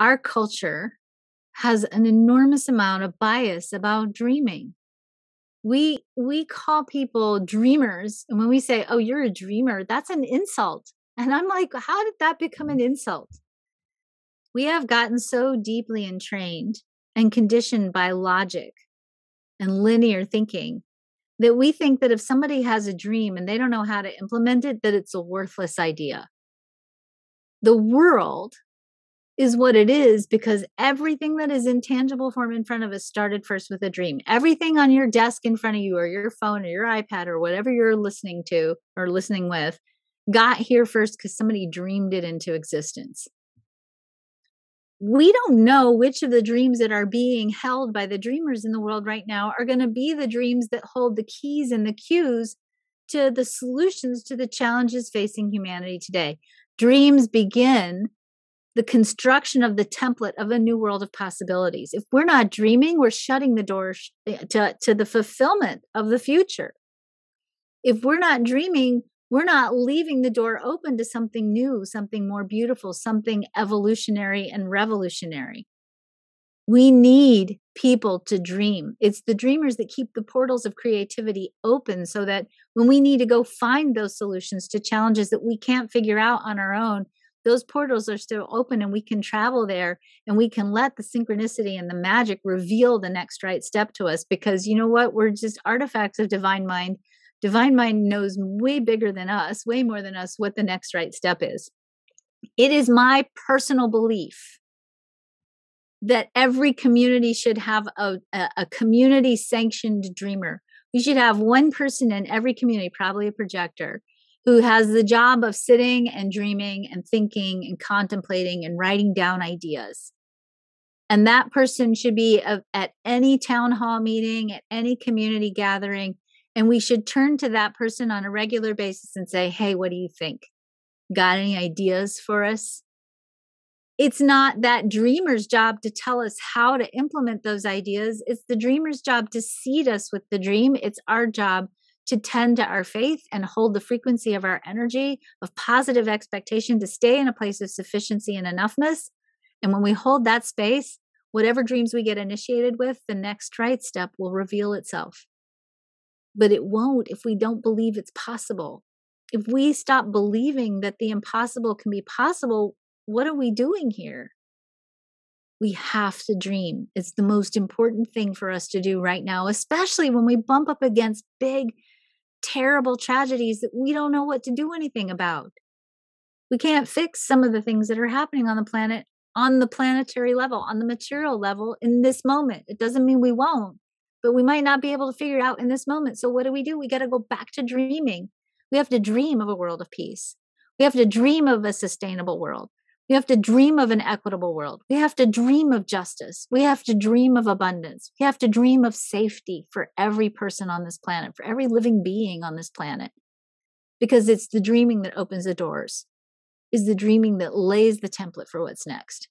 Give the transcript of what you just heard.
our culture has an enormous amount of bias about dreaming. We call people dreamers, and when we say, "Oh, you're a dreamer," that's an insult. And I'm like, how did that become an insult? We have gotten so deeply entrained and conditioned by logic and linear thinking that we think that if somebody has a dream and they don't know how to implement it, that it's a worthless idea. The world is what it is because everything that is in tangible form in front of us started first with a dream. Everything on your desk in front of you, or your phone or your iPad or whatever you're listening to or listening with, got here first because somebody dreamed it into existence. We don't know which of the dreams that are being held by the dreamers in the world right now are going to be the dreams that hold the keys and the cues to the solutions to the challenges facing humanity today. Dreams begin the construction of the template of a new world of possibilities. If we're not dreaming, we're shutting the door to the fulfillment of the future. If we're not dreaming, we're not leaving the door open to something new, something more beautiful, something evolutionary and revolutionary. We need people to dream. It's the dreamers that keep the portals of creativity open so that when we need to go find those solutions to challenges that we can't figure out on our own, those portals are still open and we can travel there and we can let the synchronicity and the magic reveal the next right step to us. Because you know what? We're just artifacts of divine mind. Divine mind knows way bigger than us, way more than us, what the next right step is. It is my personal belief that every community should have a community sanctioned dreamer. We should have one person in every community, probably a projector, who has the job of sitting and dreaming and thinking and contemplating and writing down ideas. And that person should be at any town hall meeting, at any community gathering. And we should turn to that person on a regular basis and say, hey, what do you think? Got any ideas for us? It's not that dreamer's job to tell us how to implement those ideas. It's the dreamer's job to seed us with the dream. It's our job to tend to our faith and hold the frequency of our energy of positive expectation, to stay in a place of sufficiency and enoughness. And when we hold that space, whatever dreams we get initiated with, the next right step will reveal itself. But it won't if we don't believe it's possible. If we stop believing that the impossible can be possible, what are we doing here? We have to dream. It's the most important thing for us to do right now, especially when we bump up against big, terrible tragedies that we don't know what to do anything about. We can't fix some of the things that are happening on the planet, on the planetary level, on the material level in this moment. It doesn't mean we won't, but we might not be able to figure it out in this moment. So what do? We got to go back to dreaming. We have to dream of a world of peace. We have to dream of a sustainable world. We have to dream of an equitable world. We have to dream of justice. We have to dream of abundance. We have to dream of safety for every person on this planet, for every living being on this planet. Because it's the dreaming that opens the doors, is the dreaming that lays the template for what's next.